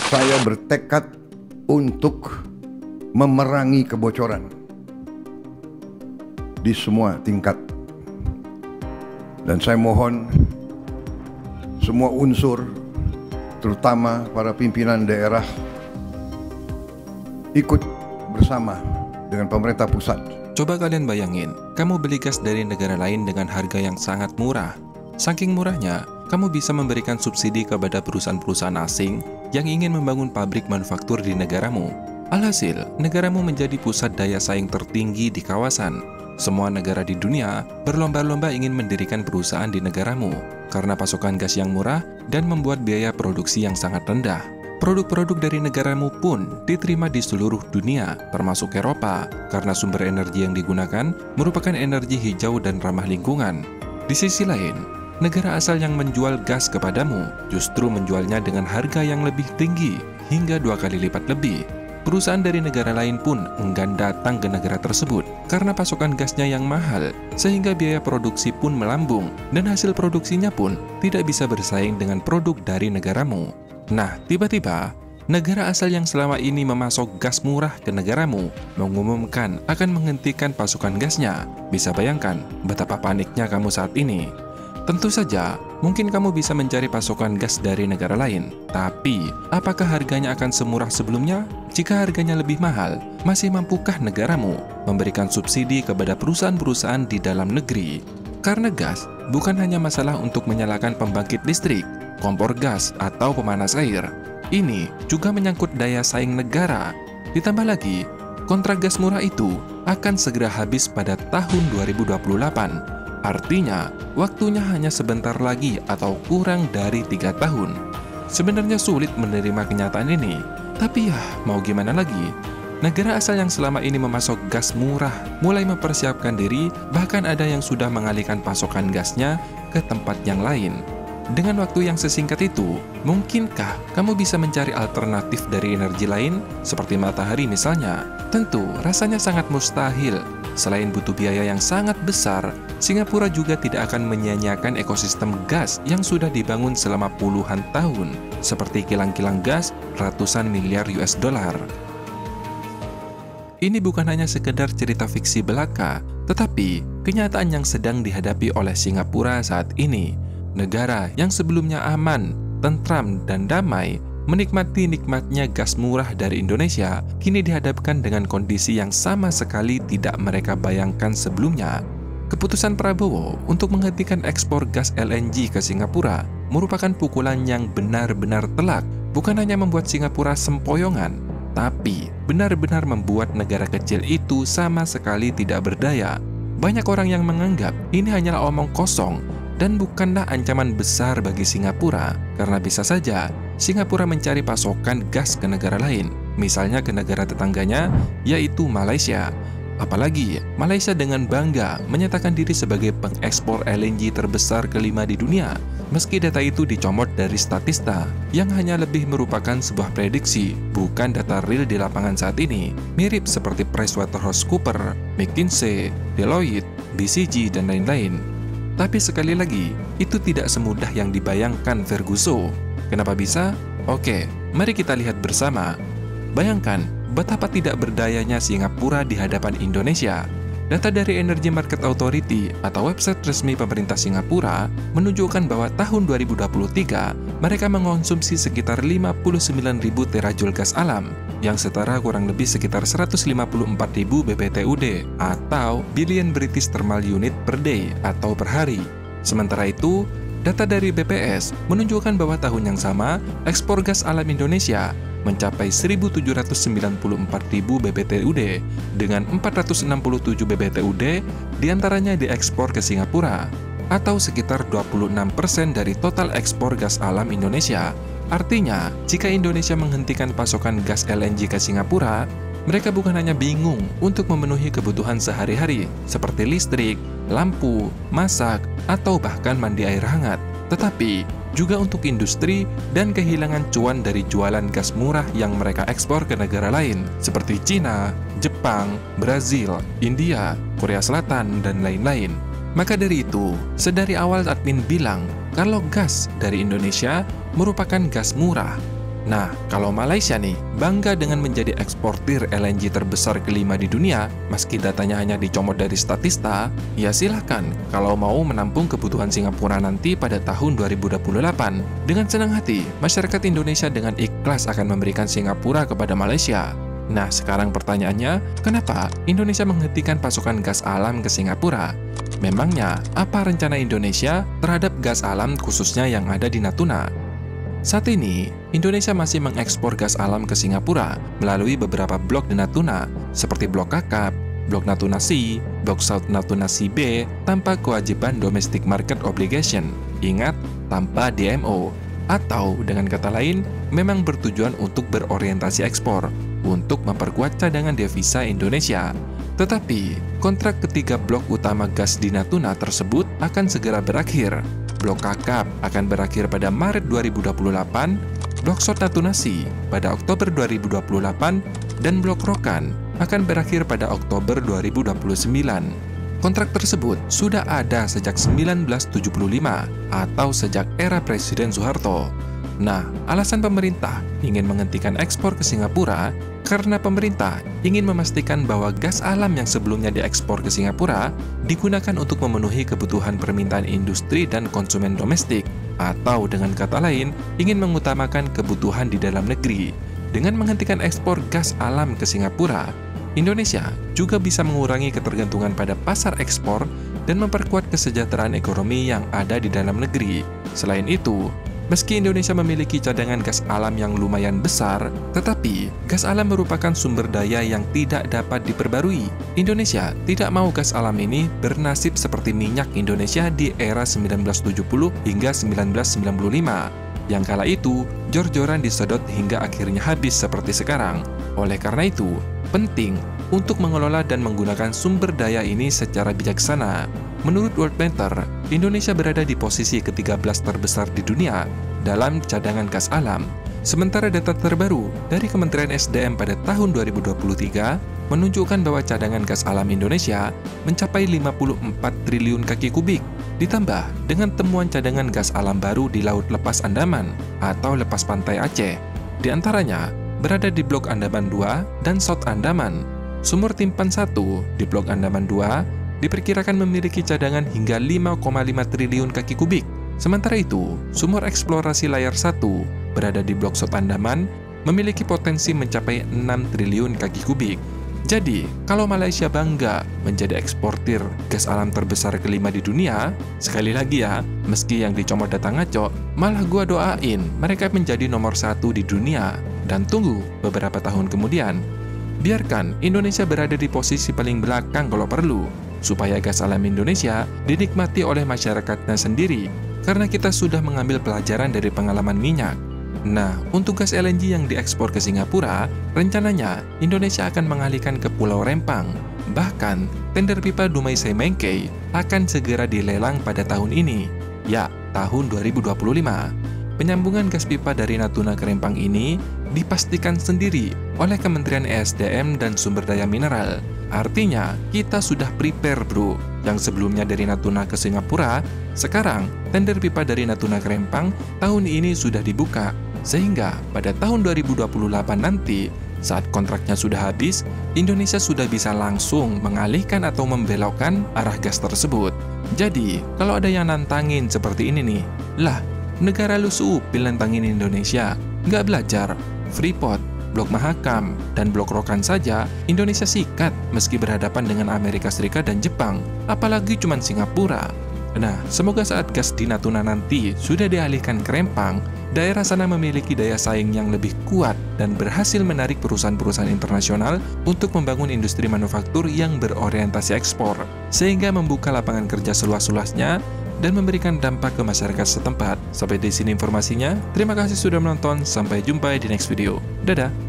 Saya bertekad untuk memerangi kebocoran di semua tingkat. Dan saya mohon semua unsur, terutama para pimpinan daerah, ikut bersama dengan pemerintah pusat. Coba kalian bayangin, kamu beli gas dari negara lain dengan harga yang sangat murah. Saking murahnya, kamu bisa memberikan subsidi kepada perusahaan-perusahaan asing yang ingin membangun pabrik manufaktur di negaramu. Alhasil, negaramu menjadi pusat daya saing tertinggi di kawasan. Semua negara di dunia berlomba-lomba ingin mendirikan perusahaan di negaramu karena pasokan gas yang murah dan membuat biaya produksi yang sangat rendah. Produk-produk dari negaramu pun diterima di seluruh dunia, termasuk Eropa, karena sumber energi yang digunakan merupakan energi hijau dan ramah lingkungan. Di sisi lain, negara asal yang menjual gas kepadamu justru menjualnya dengan harga yang lebih tinggi, hingga 2 kali lipat lebih. Perusahaan dari negara lain pun enggan datang ke negara tersebut karena pasokan gasnya yang mahal, sehingga biaya produksi pun melambung dan hasil produksinya pun tidak bisa bersaing dengan produk dari negaramu. Nah, tiba-tiba negara asal yang selama ini memasok gas murah ke negaramu mengumumkan akan menghentikan pasokan gasnya. Bisa bayangkan betapa paniknya kamu saat ini. Tentu saja, mungkin kamu bisa mencari pasokan gas dari negara lain. Tapi, apakah harganya akan semurah sebelumnya? Jika harganya lebih mahal, masih mampukah negaramu memberikan subsidi kepada perusahaan-perusahaan di dalam negeri? Karena gas bukan hanya masalah untuk menyalakan pembangkit listrik, kompor gas, atau pemanas air. Ini juga menyangkut daya saing negara. Ditambah lagi, kontrak gas murah itu akan segera habis pada tahun 2028. Artinya, waktunya hanya sebentar lagi atau kurang dari 3 tahun. Sebenarnya sulit menerima kenyataan ini, tapi ya mau gimana lagi? Negara asal yang selama ini memasok gas murah mulai mempersiapkan diri, bahkan ada yang sudah mengalihkan pasokan gasnya ke tempat yang lain. Dengan waktu yang sesingkat itu, mungkinkah kamu bisa mencari alternatif dari energi lain, seperti matahari misalnya? Tentu, rasanya sangat mustahil. Selain butuh biaya yang sangat besar, Singapura juga tidak akan menyia-nyiakan ekosistem gas yang sudah dibangun selama puluhan tahun, seperti kilang-kilang gas ratusan miliar US dollar. Ini bukan hanya sekedar cerita fiksi belaka, tetapi kenyataan yang sedang dihadapi oleh Singapura saat ini. Negara yang sebelumnya aman, tentram, dan damai menikmati nikmatnya gas murah dari Indonesia, kini dihadapkan dengan kondisi yang sama sekali tidak mereka bayangkan sebelumnya. Keputusan Prabowo untuk menghentikan ekspor gas LNG ke Singapura merupakan pukulan yang benar-benar telak, bukan hanya membuat Singapura sempoyongan, tapi benar-benar membuat negara kecil itu sama sekali tidak berdaya. Banyak orang yang menganggap ini hanyalah omong kosong dan bukanlah ancaman besar bagi Singapura, karena bisa saja Singapura mencari pasokan gas ke negara lain, misalnya ke negara tetangganya, yaitu Malaysia. Apalagi, Malaysia dengan bangga menyatakan diri sebagai pengekspor LNG terbesar kelima di dunia, meski data itu dicomot dari Statista, yang hanya lebih merupakan sebuah prediksi, bukan data real di lapangan saat ini. Mirip seperti PricewaterhouseCoopers, McKinsey, Deloitte, BCG, dan lain-lain. Tapi sekali lagi, itu tidak semudah yang dibayangkan Ferguson. Kenapa bisa? Oke, mari kita lihat bersama. Bayangkan betapa tidak berdayanya Singapura di hadapan Indonesia. Data dari Energy Market Authority atau website resmi pemerintah Singapura menunjukkan bahwa tahun 2023 mereka mengonsumsi sekitar 59.000 terajoule gas alam yang setara kurang lebih sekitar 154.000 BPTUD atau Billion British Thermal Unit per day atau per hari. Sementara itu, data dari BPS menunjukkan bahwa tahun yang sama ekspor gas alam Indonesia mencapai 1.794.000 BPTUD dengan 467 BPTUD diantaranya diekspor ke Singapura atau sekitar 26% dari total ekspor gas alam Indonesia. Artinya, jika Indonesia menghentikan pasokan gas LNG ke Singapura, mereka bukan hanya bingung untuk memenuhi kebutuhan sehari-hari seperti listrik, lampu, masak, atau bahkan mandi air hangat, tetapi juga untuk industri dan kehilangan cuan dari jualan gas murah yang mereka ekspor ke negara lain seperti Cina, Jepang, Brazil, India, Korea Selatan, dan lain-lain. Maka dari itu, sedari awal admin bilang kalau gas dari Indonesia merupakan gas murah. Nah, kalau Malaysia nih, bangga dengan menjadi eksportir LNG terbesar kelima di dunia, meski datanya hanya dicomot dari Statista, ya silakan kalau mau menampung kebutuhan Singapura nanti pada tahun 2028. Dengan senang hati, masyarakat Indonesia dengan ikhlas akan memberikan Singapura kepada Malaysia. Nah, sekarang pertanyaannya, kenapa Indonesia menghentikan pasokan gas alam ke Singapura? Memangnya, apa rencana Indonesia terhadap gas alam khususnya yang ada di Natuna? Saat ini, Indonesia masih mengekspor gas alam ke Singapura melalui beberapa blok di Natuna, seperti Blok Kakap, Blok Natuna C, Blok South Natuna C B, tanpa kewajiban Domestic Market Obligation. Ingat, tanpa DMO. Atau dengan kata lain, memang bertujuan untuk berorientasi ekspor, untuk memperkuat cadangan devisa Indonesia. Tetapi, kontrak ketiga blok utama gas di Natuna tersebut akan segera berakhir. Blok Kakap akan berakhir pada Maret 2028, Blok South Natuna C pada Oktober 2028, dan Blok Rokan akan berakhir pada Oktober 2029. Kontrak tersebut sudah ada sejak 1975 atau sejak era Presiden Soeharto. Nah, alasan pemerintah ingin menghentikan ekspor ke Singapura karena pemerintah ingin memastikan bahwa gas alam yang sebelumnya diekspor ke Singapura digunakan untuk memenuhi kebutuhan permintaan industri dan konsumen domestik, atau dengan kata lain, ingin mengutamakan kebutuhan di dalam negeri. Dengan menghentikan ekspor gas alam ke Singapura, Indonesia juga bisa mengurangi ketergantungan pada pasar ekspor dan memperkuat kesejahteraan ekonomi yang ada di dalam negeri. Selain itu, meski Indonesia memiliki cadangan gas alam yang lumayan besar, tetapi gas alam merupakan sumber daya yang tidak dapat diperbarui. Indonesia tidak mau gas alam ini bernasib seperti minyak Indonesia di era 1970 hingga 1995. Yang kala itu, jor-joran disedot hingga akhirnya habis seperti sekarang. Oleh karena itu, penting untuk mengelola dan menggunakan sumber daya ini secara bijaksana. Menurut Worldmeter, Indonesia berada di posisi ke-13 terbesar di dunia dalam cadangan gas alam. Sementara data terbaru dari Kementerian SDM pada tahun 2023 menunjukkan bahwa cadangan gas alam Indonesia mencapai 54 triliun kaki kubik, ditambah dengan temuan cadangan gas alam baru di Laut Lepas Andaman atau Lepas Pantai Aceh. Di antaranya, berada di Blok Andaman 2 dan South Andaman. Sumur Timpan 1 di Blok Andaman 2 diperkirakan memiliki cadangan hingga 5,5 triliun kaki kubik. Sementara itu, sumur eksplorasi layar 1 berada di Blok South Andaman memiliki potensi mencapai 6 triliun kaki kubik. Jadi, kalau Malaysia bangga menjadi eksportir gas alam terbesar kelima di dunia, sekali lagi ya, meski yang dicomot datang ngaco, malah gua doain mereka menjadi nomor 1 di dunia. Dan tunggu beberapa tahun kemudian, biarkan Indonesia berada di posisi paling belakang kalau perlu, supaya gas alam Indonesia dinikmati oleh masyarakatnya sendiri, karena kita sudah mengambil pelajaran dari pengalaman minyak. Nah, untuk gas LNG yang diekspor ke Singapura, rencananya Indonesia akan mengalihkan ke Pulau Rempang. Bahkan, tender pipa Dumai Semengkei akan segera dilelang pada tahun ini, ya, tahun 2025. Penyambungan gas pipa dari Natuna ke Rempang ini dipastikan sendiri oleh Kementerian ESDM dan Sumber Daya Mineral. Artinya, kita sudah prepare bro. Yang sebelumnya dari Natuna ke Singapura, sekarang tender pipa dari Natuna ke Rempang tahun ini sudah dibuka. Sehingga pada tahun 2028 nanti, saat kontraknya sudah habis, Indonesia sudah bisa langsung mengalihkan atau membelokkan arah gas tersebut. Jadi, kalau ada yang nantangin seperti ini nih, lah, negara lu seupil nantangin Indonesia, nggak belajar. Freeport, Blok Mahakam, dan Blok Rokan saja Indonesia sikat meski berhadapan dengan Amerika Serikat dan Jepang, apalagi cuman Singapura. Nah, semoga saat gas di Natuna nanti sudah dialihkan ke Rempang, daerah sana memiliki daya saing yang lebih kuat dan berhasil menarik perusahaan-perusahaan internasional untuk membangun industri manufaktur yang berorientasi ekspor, sehingga membuka lapangan kerja seluas-luasnya dan memberikan dampak ke masyarakat setempat. Sampai di sini informasinya. Terima kasih sudah menonton. Sampai jumpa di next video. Dadah!